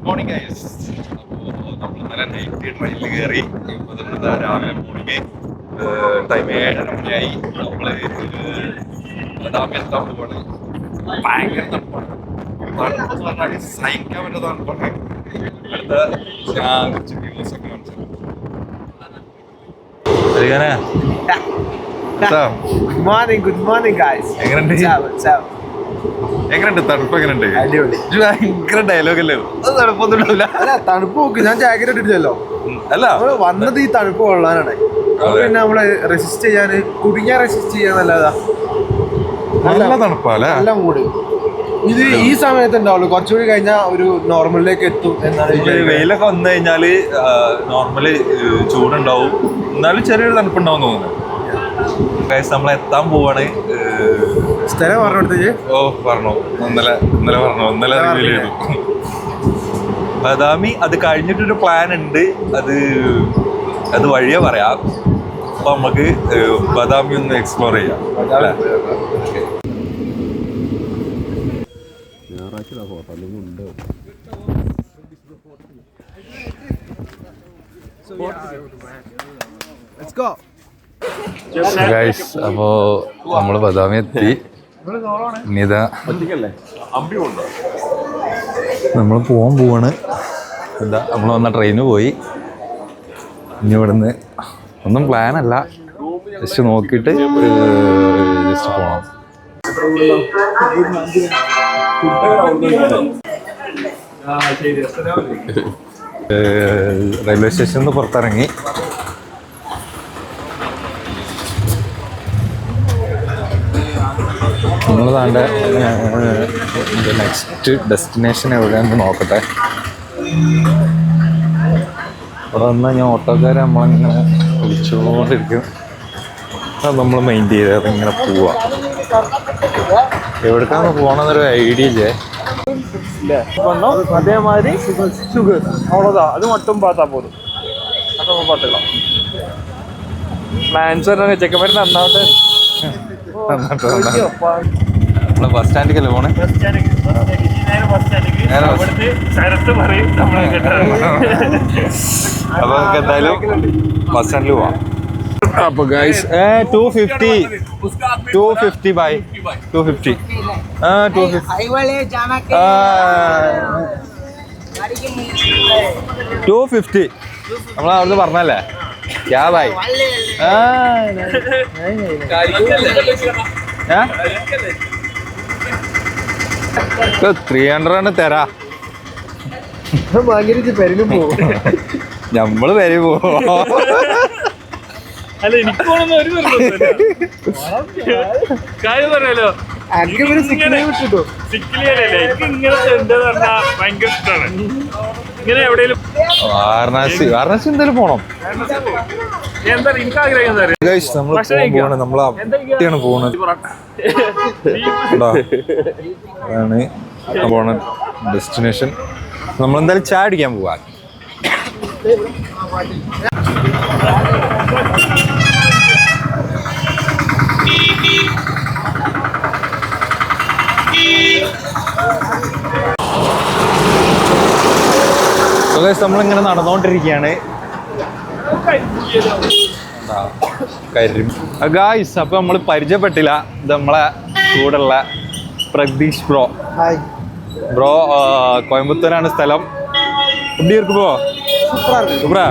Morning guys. അപ്പോൾ നമ്മൾ ഇന്നലെ നൈറ്റ് ട്രെയിനിൽ കയറി. ഇപ്പോൾ രാവിലെ മോർണിംഗ് ടൈം 7:30 മണിയായി. നമ്മൾ ബദാമി എത്താൻ പോവാണ്. ഭയങ്കര തണുപ്പാണ്. തണുപ്പെന്ന് പറഞ്ഞാൽ സഹിക്കാൻ പറ്റുന്ന തണുപ്പാണ്. അടുത്ത ഞാൻ കുറച്ച് വ്യൂസ് ഒക്കെ കാണിച്ചു. Good morning guys. എങ്ങനെയുണ്ട് തണുപ്പ്? എങ്ങനെയുണ്ട്? ഭയങ്കര ഡയലോഗ് അല്ലേ? അത് തണുപ്പൊന്നും ഉണ്ടാവില്ല. തണുപ്പ് നോക്ക്, ഞാൻ ജാക്കറ്റ് ഇട്ടിട്ടില്ലല്ലോ. അല്ല, വന്നത് ഈ തണുപ്പ് കൊള്ളാനാണ്. പിന്നെ നമ്മള് റെസിസ്റ്റ് ചെയ്യാന് കുടുങ്ങിയാ റെസിസ്റ്റ് ചെയ്യാന്നല്ലാതാ. നല്ല തണുപ്പല്ലേ? നല്ല മൂഡ്. ഇത് ഈ സമയത്ത് ഉണ്ടാവുള്ളൂ, കുറച്ചുകൂടി കഴിഞ്ഞാൽ ഒരു നോർമലിലേക്ക് എത്തും എന്നാണ്. വെയിലൊക്കെ വന്നു കഴിഞ്ഞാല് നോർമല് ചൂടുണ്ടാവും, എന്നാലും ചെറിയൊരു തണുപ്പുണ്ടാവും തോന്നുന്നു. നമ്മൾ എത്താൻ പോവാണ്. സ്ഥലം പറഞ്ഞെടുത്തേ. പറഞ്ഞു ഇന്നലെ റിവീൽ ചെയ്തു. ബദാമി അത് കഴിഞ്ഞിട്ടൊരു പ്ലാൻ ഉണ്ട്. അത് വഴിയേ പറയാം. അപ്പൊ നമുക്ക് ബദാമി ഒന്ന് എക്സ്പ്ലോർ ചെയ്യാം. ഗൈസ്, അപ്പോ നമ്മള് ബദാമി എത്തി. ഇനിതാ നമ്മൾ പോവാണ്. എന്താ നമ്മൾ വന്ന ട്രെയിന് പോയി. ഇനി ഇവിടുന്ന് ഒന്നും പ്ലാനല്ല, ജസ്റ്റ് നോക്കിയിട്ട് ജസ്റ്റ് പോണം. റെയിൽവേ സ്റ്റേഷനിൽ നിന്ന് പുറത്തിറങ്ങി. നമ്മൾ താണ്ട നെക്സ്റ്റ് ഡെസ്റ്റിനേഷൻ എവിടെയാണെന്ന് നോക്കട്ടെ. അവിടെ വന്നാൽ ഞാൻ ഓട്ടോക്കാരെ നമ്മളിങ്ങനെ വിളിച്ചുകൊണ്ടിരിക്കും. അത് നമ്മൾ മൈൻഡ് ചെയ്ത് അതിങ്ങനെ പോവാം. എവിടേക്കാണ് പോകണമെന്നൊരു ഐഡിയ ഇല്ലേ. അതേമാതിരി ഷുഗർ അவ்வளோதான். அது மட்டும் பார்த்தா போதும். அப்புறம் பார்த்துக்கலாம். പ്ലാൻസ് പറഞ്ഞാൽ ചെക്കന്മാർ നന്നാവട്ടെ. നമ്മള് ബസ് സ്റ്റാൻഡിലേക്കല്ലേ പോണേ? അപ്പൊ നമുക്ക് എന്തായാലും ബസ് സ്റ്റാൻഡിൽ പോവാം. അപ്പൊ ഗൈസ് 250 ബൈ 250 250 നമ്മൾ അവിടുന്ന് പറഞ്ഞല്ലേ. ക്യാ ഭായ്? 300 തരാ. നമ്മള് വരെ പോവോ? അല്ല, എനിക്ക് പോണെന്ന് ഒരു കാര്യം പറയാലോ. സിക്കിലിയല്ലേ, എനിക്ക് ഇങ്ങനത്തെ എന്താന്ന് പറഞ്ഞാൽ ഭയങ്കര ഇഷ്ടമാണ്. ഇങ്ങനെ എവിടെയെങ്കിലും വാരണാസി എന്തായാലും പോണം. എന്താ എനിക്ക് ആഗ്രഹം എന്താ നമ്മളാണ് പോകുന്നത്. അതാണ് പോണ ഡെസ്റ്റിനേഷൻ. നമ്മളെന്തായാലും ചായ അടിക്കാൻ പോവാ. നമ്മളിങ്ങനെ നടന്നുകൊണ്ടിരിക്കുകയാണ്. ഗായ്സ്, അപ്പൊ നമ്മള് പരിചയപ്പെട്ടില്ല. ഇത് നമ്മളെ കൂടെയുള്ള പ്രഗ്ദീഷ് ബ്രോ. കോയമ്പത്തൂരാണ് സ്ഥലം. எப்படி இருக்கு ப்ரோ? சூப்பரா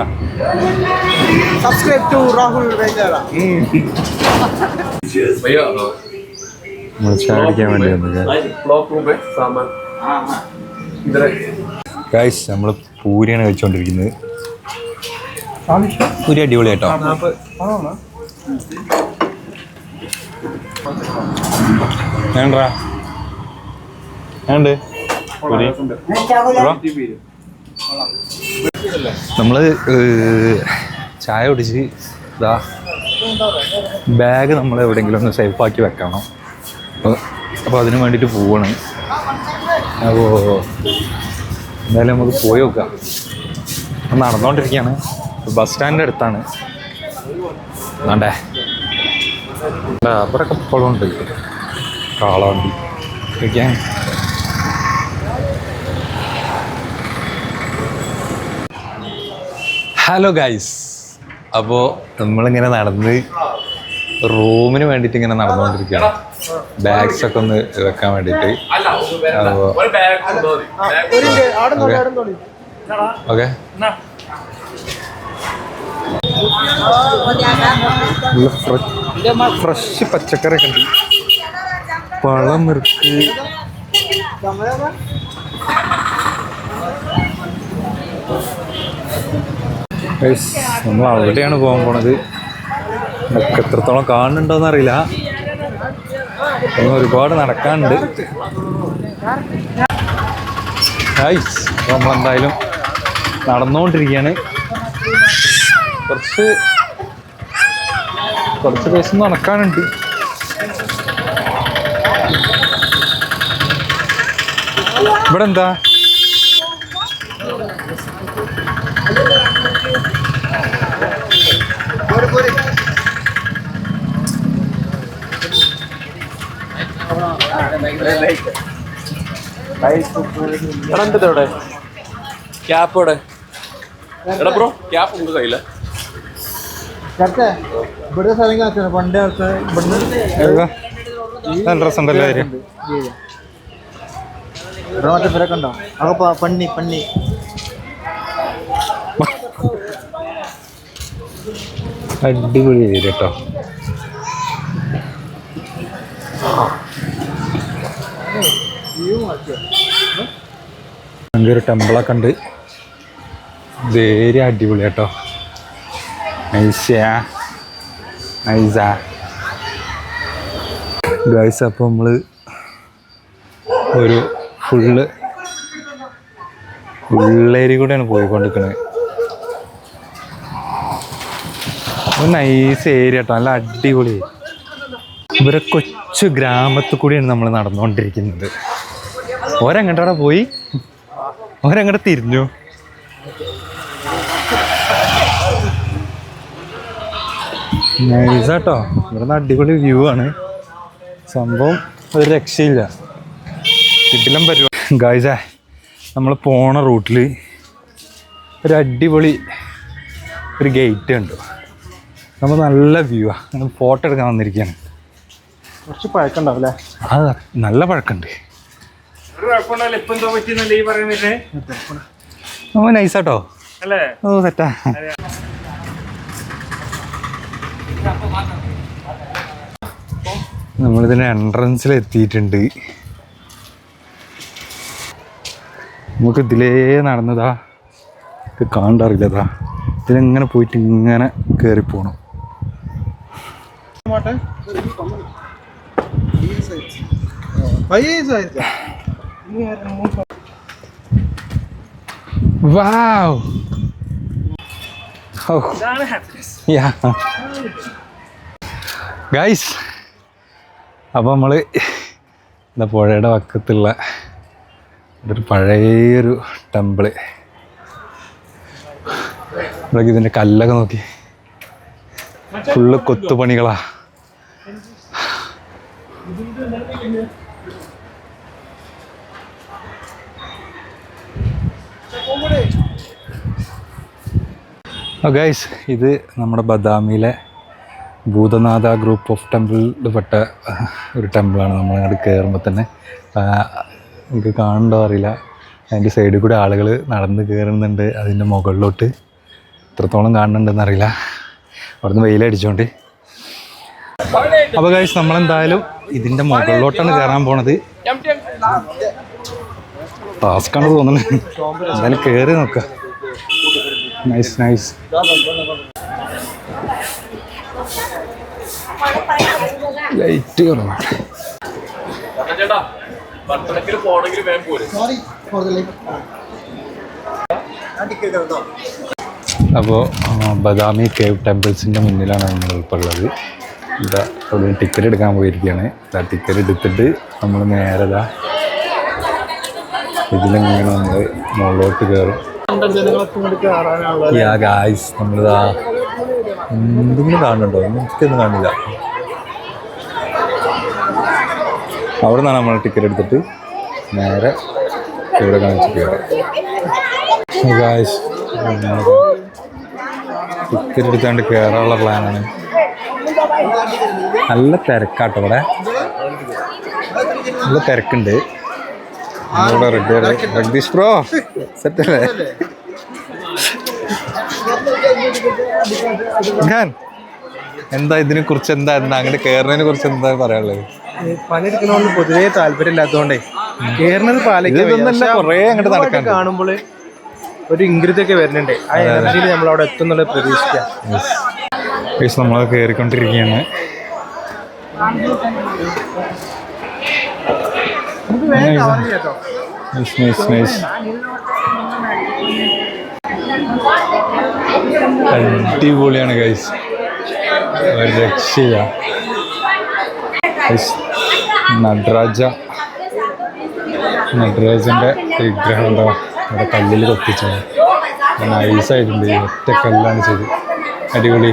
സബ്സ്ക്രൈബ് ടു രാഹുൽ വേജാല. ചാടിക്കാൻ വേണ്ടി വന്നത് ഗൈസ്. നമ്മള് പൂരിയാണ് കഴിച്ചോണ്ടിരിക്കുന്നത്. പൂരി അടിപൊളിയായിട്ടോ. ഞാനുണ്ട് പൂരി. നമ്മള് ചായ കുടിച്ച് ഇതാ ബാഗ് നമ്മൾ എവിടെയെങ്കിലും ഒന്ന് സേഫ് ആക്കി വെക്കണം. അപ്പോൾ അതിന് വേണ്ടിയിട്ട് പോവാണ്. അപ്പോൾ എന്തായാലും നമുക്ക് പോയി നോക്കാം. നടന്നുകൊണ്ടിരിക്കുകയാണ്. ബസ് സ്റ്റാൻഡിൻ്റെ അടുത്താണ്. വേണ്ടേ അവരൊക്കെ ഇപ്പോഴും ഉണ്ട്. കാളവണ്ടി കഴിക്കാൻ ഹലോ ഗൈസ്, അപ്പോൾ നമ്മളിങ്ങനെ നടന്ന് റൂമിന് വേണ്ടിയിട്ട് ഇങ്ങനെ നടന്നുകൊണ്ടിരിക്കുകയാണ്. ബാഗ്സ് ഒക്കെ ഒന്ന് വെക്കാൻ വേണ്ടിയിട്ട്. ഓക്കെ, ഫ്രഷ് പച്ചക്കറി ഒക്കെ ഉണ്ട്. പഴം മുറുക്ക്, നമ്മൾ അവിടെയാണ് പോകാൻ പോണത്. നമുക്ക് എത്രത്തോളം കാണുന്നുണ്ടോന്ന് അറിയില്ല, ഒരുപാട് നടക്കാനുണ്ട്. നമ്മളെന്തായാലും നടന്നുകൊണ്ടിരിക്കുകയാണ്. കുറച്ച് ദിവസം നടക്കാനുണ്ട്. ഇവിടെ എന്താ ക്യാപ്പോടെ എടാ ബ്രോ, ക്യാപ്പ് ഉണ്ട് കയ്യില്ല. ഇവിടുത്തെ സ്ഥലം കാച്ചാണ് പണ്ടേ നല്ല രസമുണ്ടല്ലോ കാര്യം. മറ്റേ പേരൊക്കെ ഉണ്ടോ? അതൊക്കെ പന്നി അടിപൊളി ഏരിയ കേട്ടോ. ഒരു ടെമ്പിളൊക്കെ ഉണ്ട്. ഇത് ഏരിയ അടിപൊളി കേട്ടോ. ഗൈസ്, അപ്പോൾ നമ്മൾ ഒരു ഫുള്ളേരി കൂടെയാണ് പോയിക്കൊണ്ടിരിക്കുന്നത്. നൈസ് ഏരിയ കേട്ടോ, നല്ല അടിപൊളി. ഇവരെ കൊച്ചു ഗ്രാമത്തിൽ കൂടിയാണ് നമ്മൾ നടന്നുകൊണ്ടിരിക്കുന്നത്. ഒരങ്ങോട്ടവിടെ പോയി, ഒരങ്ങോട്ട് തിരിഞ്ഞു. നൈസാട്ടോ, ഇവിടുന്ന് അടിപൊളി വ്യൂ ആണ്. സംഭവം ഒരു രക്ഷയില്ല, കിടിലം പരിപാടി. ഗായ്സേ, നമ്മൾ പോണ റൂട്ടിൽ ഒരു അടിപൊളി ഒരു ഗേറ്റ് ഉണ്ട്. നമ്മൾ നല്ല വ്യൂ ആണ്. നമ്മൾ ഫോട്ടോ എടുക്കാൻ വന്നിരിക്കുകയാണ്. കുറച്ച് പഴക്കണ്ടാവും അല്ലേ? അത് നല്ല പഴക്കമുണ്ട്. ഓ നൈസാട്ടോ, ഓ സെറ്റാ. നമ്മളിതിൻ്റെ എൻട്രൻസിൽ എത്തിയിട്ടുണ്ട്. നമുക്ക് ഇതിലേ നടന്നതാ, ഇത് കാണാറില്ലതാ. ഇതിലെങ്ങനെ പോയിട്ട് ഇങ്ങനെ കയറിപ്പോണം. വാവ്, ഗൈസ്, അപ്പോൾ നമ്മൾ എന്താ പുഴയുടെ വക്കത്തുള്ള ഒരു പഴയൊരു ടെമ്പിള്. ഇവിടേക്ക് ഇതിൻ്റെ കല്ലൊക്കെ നോക്കി, ഫുള്ള് കൊത്തുപണികളാ. ഗൈസ്, ഇത് നമ്മുടെ ബദാമിയിലെ ഭൂതനാഥ ഗ്രൂപ്പ് ഓഫ് ടെമ്പിളിൽ പെട്ട ഒരു ടെമ്പിളാണ്. നമ്മളങ്ങോട്ട് കയറുമ്പോൾ തന്നെ എനിക്ക് കാണണ്ടോ അറിയില്ല, അതിൻ്റെ സൈഡിൽ കൂടെ ആളുകൾ നടന്ന് കയറുന്നുണ്ട്. അതിൻ്റെ മുകളിലോട്ട് എത്രത്തോളം കാണുന്നുണ്ടെന്ന് അറിയില്ല, അവിടുന്ന് വെയിലടിച്ചോണ്ട്. അപ്പോൾ ഗൈസ്, നമ്മളെന്തായാലും ഇതിൻ്റെ മുകളിലോട്ടാണ് കയറാൻ പോണത്. ടാസ്ക്കാണ് തോന്നുന്നത്. എന്തായാലും കയറി നോക്കാം. നൈസ്. ലൈറ്റ് കുറവാണ്. അപ്പോൾ ബദാമി കേവ് ടെമ്പിൾസിൻ്റെ മുന്നിലാണ് നമ്മളിപ്പോൾ ഉള്ളത്. ഇതാ അവിടെ ടിക്കറ്റ് എടുക്കാൻ പോയിരിക്കുകയാണ്. ടിക്കറ്റ് എടുത്തിട്ട് നമ്മൾ നേരെ ഇതിലിങ്ങനെ നമ്മൾ മുകളിലോട്ട് കയറും. ഗായ്സ്, നമ്മളിതാ എന്തെങ്കിലും കാണുന്നുണ്ടോ? എനിക്കൊന്നും കാണില്ല. അവിടെ നിന്നാണ് നമ്മൾ ടിക്കറ്റ് എടുത്തിട്ട് നേരെ ഇവിടെ കാണിച്ചിട്ട് ഗായ്സ് ടിക്കറ്റ് എടുത്താണ്ട് കയറാനുള്ള പ്ലാനാണ്. നല്ല തിരക്കാട്ടോ ഇവിടെ, നല്ല തിരക്കുണ്ട്. ഇവിടെ റഗ്ദീഷ് ബ്രോ സെറ്റല്ലേ? എന്താ ഇതിനെ കുറിച്ച് എന്താ അങ്ങോട്ട് കയറുന്നതിനെ കുറിച്ച് എന്താ പറയാനുള്ളത്? പണിയെടുക്കുന്നതുകൊണ്ട് പൊതുവേ താല്പര്യമില്ലാത്തതുകൊണ്ടേ കേറുന്നത് പാലിക്കുന്നല്ല കൊറേ അങ്ങോട്ട് നടക്കാൻ കാണുമ്പോൾ ഒരു ഇംഗ്രിതൊക്കെ വരുന്നുണ്ട്. ആ എനർജിയിൽ നമ്മൾ അവിടെ എത്തുന്നുള്ള പ്രതീക്ഷിക്കാം. നമ്മൾ കയറിക്കൊണ്ടിരിക്കുകയാണ്. അടിപൊളിയാണ് ഗൈസ്, ഒരു രക്ഷയില്ല. നടരാജന്റെ വിഗ്രഹം ഉണ്ടോ അവിടെ കല്ലിൽ കൊത്തിച്ചത്, നൈസായിട്ടുണ്ട്. ഒറ്റ കല്ലാണ് ചെയ്ത്, അടിപൊളി.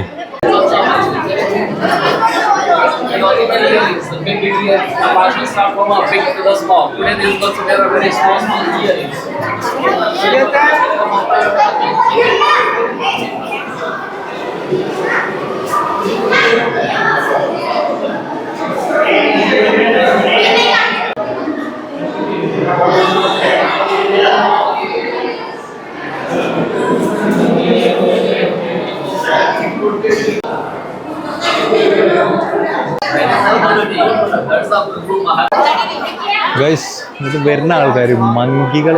ഗൈസ്, ഇത് വരുന്ന ആൾക്കാർ മങ്കികൾ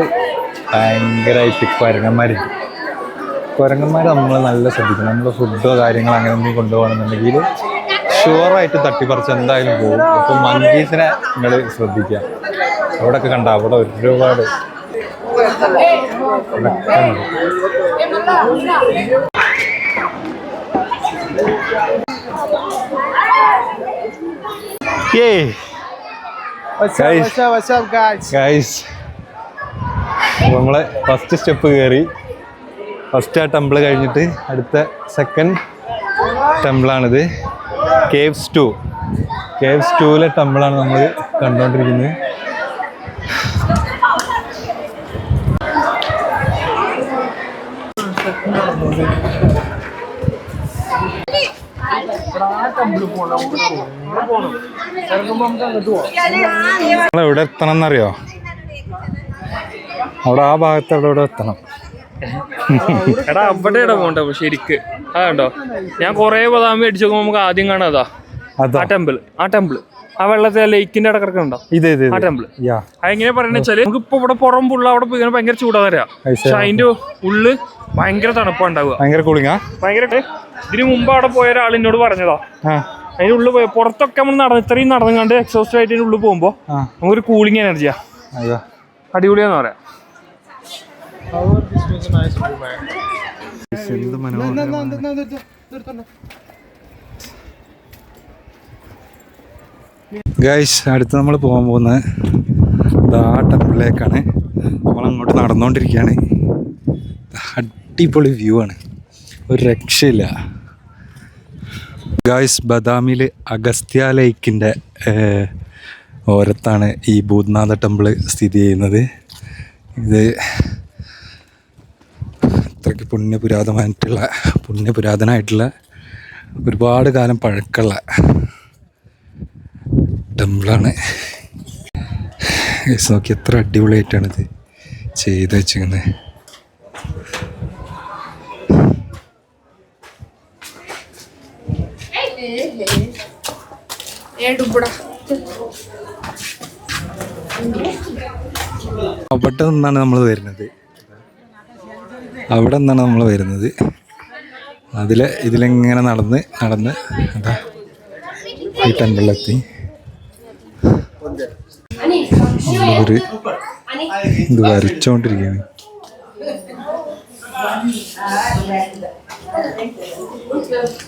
ഭയങ്കരമായിട്ട് കുരങ്ങന്മാർ നമ്മൾ നല്ല ശ്രദ്ധിക്കണം. നമ്മൾ ഫുഡോ കാര്യങ്ങളോ അങ്ങനെ എന്തെങ്കിലും കൊണ്ടുപോകണമെന്നുണ്ടെങ്കിൽ ഷുവറായിട്ട് തട്ടിപ്പറിച്ച് എന്തായാലും പോകും. അപ്പോൾ മങ്കീസിനെ നിങ്ങൾ ശ്രദ്ധിക്കുക. അവിടെയൊക്കെ കണ്ട അവിടെ ഒരുപാട് നമ്മളെ ഫസ്റ്റ് സ്റ്റെപ്പ് കയറി. ഫസ്റ്റ് ആ ടെമ്പിൾ കഴിഞ്ഞിട്ട് അടുത്ത സെക്കൻഡ് ടെമ്പിളാണിത്. കേവ്സ് 2 ടെമ്പിളാണ് നമ്മൾ കണ്ടുകൊണ്ടിരിക്കുന്നത്. എവിടെ എത്തണം എന്നറിയോ? അവിടെ ആ ഭാഗത്ത് അവിടെ എത്തണം. എടാ അവിടെയാ പോണ്ട ശരിക്ക്. അതുണ്ടോ, ഞാൻ കൊറേ ബദാമി അടിച്ചു നോക്കുമ്പോ നമുക്ക് ആദ്യം കാണാതാ ആ ടെമ്പിൾ. ആ വെള്ളത്തെ ലേക്കിന്റെ ഇട കിടക്കുന്നുണ്ടോ ആ ടെമ്പിൾ. അതെങ്ങനെ പറയണെന്ന് വെച്ചാല് നമുക്ക് ഇപ്പൊ ഇവിടെ പുറം പുള്ള അവിടെ പോയി ഭയങ്കര ചൂടാ തരാ, പക്ഷെ അതിന്റെ ഉള്ളു ഭയങ്കര തണുപ്പാ ഉണ്ടാവുക, ഭയങ്കര. ഇതിന് മുമ്പ് അവിടെ പോയ ഒരാൾ എന്നോട് പറഞ്ഞതാ, അതിന്റെ ഉള്ളിൽ പോയി പുറത്തൊക്കെ നമ്മൾ ഇത്രയും നടന്നുകൊണ്ട് എക്സോസ്റ്റ് ആയിട്ട് അതിന്റെ ഉള്ളിൽ പോകുമ്പോ നമുക്കൊരു കൂളിംഗ് എനർജിയാ, അടിപൊളിയാന്ന് പറയാം. ഗൈസ്, അടുത്ത് നമ്മൾ പോകാൻ പോകുന്നത് ആ ടെമ്പിളിലേക്കാണ്. നമ്മളങ്ങോട്ട് നടന്നുകൊണ്ടിരിക്കുകയാണ്. അടിപൊളി വ്യൂ ആണ്, ഒരു രക്ഷയില്ല. ഗൈസ്, ബദാമിയിൽ അഗസ്ത്യ ലേക്കിൻ്റെ ഓരത്താണ് ഈ ഭൂതനാഥ ടെമ്പിൾ സ്ഥിതി ചെയ്യുന്നത്. ഇത് അത്രയ്ക്ക് പുണ്യപുരാതനമായിട്ടുള്ള ഒരുപാട് കാലം പഴക്കമുള്ള ടെമ്പിളാണ്. ഗൈസ് നോക്കി, എത്ര അടിപൊളിയായിട്ടാണിത് ചെയ്ത് വെച്ചിരിക്കുന്നത്. അവിടെ നിന്നാണ് നമ്മൾ വരുന്നത്, ഇതിലെങ്ങനെ നടന്ന് അതാ ഈ ടെമ്പിളിലെത്തി. ഇത് വരച്ചോണ്ടിരിക്കുകയാണ്.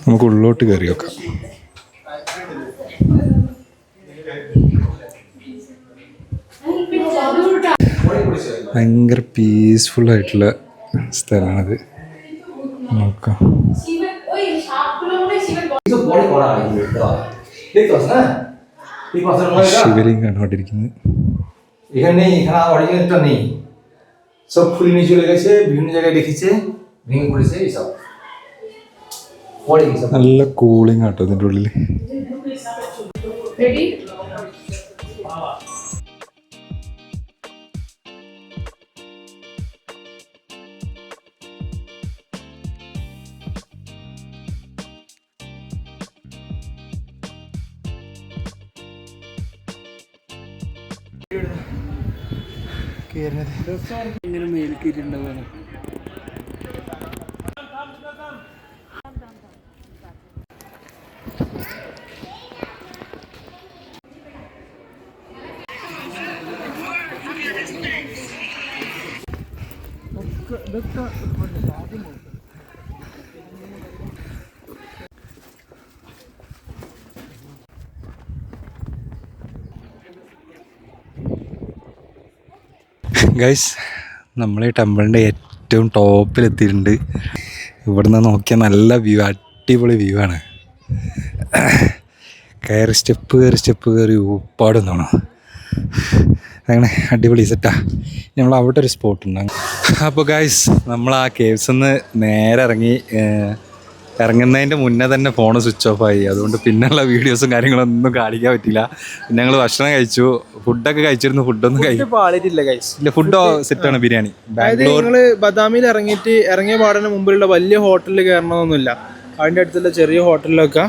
നമുക്ക് ഉള്ളോട്ട് കയറി നോക്കാം. ഭയങ്കര പീസ്ഫുൾ ആയിട്ടുള്ള സ്ഥലമാണിത്. നോക്കാം, শিবলিঙ্গ কണ്ടിരിക്കുന്നത്. এখানে অরিজিনালটা নেই, সব খুলে নিয়ে চলে গেছে, বিভিন্ন জায়গায় রেখেছে, ভেঙে পড়েছে এইসব। നല്ല കൂളിംഗ് ആട്ടോ ഇതിൻ്റെ ഉള്ളിൽ. ഇങ്ങനെ മേൽക്കിട്ടുണ്ടാവാണ്. ഗൈസ്, നമ്മൾ ഈ ടെമ്പിളിൻ്റെ ഏറ്റവും ടോപ്പിലെത്തിയിട്ടുണ്ട്. ഇവിടുന്ന് നോക്കിയാൽ നല്ല വ്യൂ, അടിപൊളി വ്യൂ ആണ്. സ്റ്റെപ്പ് കയറി ഊപ്പാടുന്നാണോ അങ്ങനെ അടിപൊളി സെറ്റാ. നമ്മൾ അവിടെ ഒരു സ്പോട്ട് ഉണ്ട്. അപ്പോൾ ഗൈസ്, നമ്മൾ ആ കേവ്സ് നിന്ന് നേരെ ഇറങ്ങുന്നതിൻ്റെ മുന്നേ തന്നെ ഫോൺ സ്വിച്ച് ഓഫ് ആയി. അതുകൊണ്ട് പിന്നെയുള്ള വീഡിയോസും കാര്യങ്ങളൊന്നും കാണിക്കാൻ പറ്റില്ല. പിന്നെ ഞങ്ങൾ ഭക്ഷണം കഴിച്ചു, ഫുഡൊക്കെ കഴിച്ചിരുന്നു. ഫുഡൊന്നും പാളിയിട്ടില്ല ഗൈസ്. ഇല്ല, ഫുഡ് സെറ്റാണ്. ബിരിയാണി. നിങ്ങള് ബദാമിയിൽ ഇറങ്ങിയ പാടിന് മുമ്പിലുള്ള വലിയ ഹോട്ടലിൽ കയറണമെന്നൊന്നുമില്ല. അതിൻ്റെ അടുത്തുള്ള ചെറിയ ഹോട്ടലിലൊക്കെ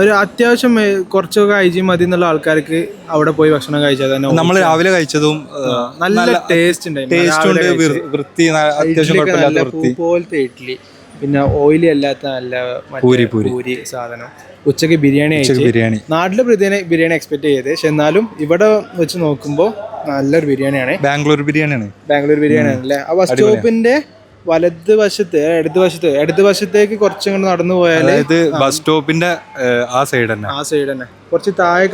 ഒരു അത്യാവശ്യം കുറച്ചൊക്കെ ഹൈജീൻ മതി എന്നുള്ള ആൾക്കാർക്ക് അവിടെ പോയി ഭക്ഷണം കഴിച്ചാൽ തന്നെ നമ്മൾ രാവിലെ കഴിച്ചതും നല്ല ടേസ്റ്റ് ഉണ്ട്, വൃത്തി, അത്യാവശ്യം കുഴപ്പമില്ലാത്ത വൃത്തി. പോലത്തെ ഇഡ്ഡലി, പിന്നെ ഓയിലി അല്ലാത്ത നല്ല പൂരി സാധനം. ഉച്ചക്ക് ബിരിയാണി. നാട്ടിലെ ബിരിയാണി എക്സ്പെക്ട് ചെയ്തത്, പക്ഷെ എന്നാലും ഇവിടെ വെച്ച് നോക്കുമ്പോൾ നല്ലൊരു ബിരിയാണിയാണ്. ബാംഗ്ലൂർ ബിരിയാണിയാണ് അല്ലേ? ആ ബസ് സ്റ്റോപ്പിന്റെ ഇടത് വശത്തേക്ക് കുറച്ചും നടന്നു പോയാൽ ബസ് സ്റ്റോപ്പിന്റെ ആ സൈഡ് തന്നെ കുറച്ച് താഴെ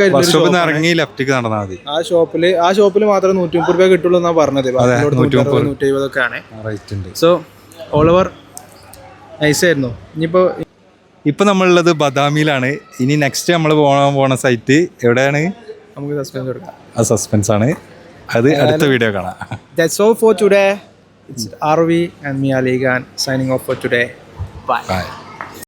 ഇറങ്ങി ലെഫ്റ്റിക്ക് നടന്നാൽ മതി. ആ ഷോപ്പിൽ മാത്രമേ 130 രൂപ കിട്ടുള്ളൂ എന്നാ പറഞ്ഞത്. 170 ഒക്കെ ആണ്. സോ ഓൾ ഓവർ നൈസ് ആയിരുന്നു. ഇപ്പൊ നമ്മളുള്ളത് ബദാമിയിലാണ്. ഇനി നെക്സ്റ്റ് നമ്മൾ പോണ സൈറ്റ് എവിടെയാണ്? നമുക്ക് സസ്പെൻസ് കൊടുക്കാം. ആ സസ്പെൻസ് ആണ്. അത് അടുത്ത വീഡിയോ കാണാം. That's all for today. It's RV and me, Ali Khan, signing off for today. Bye.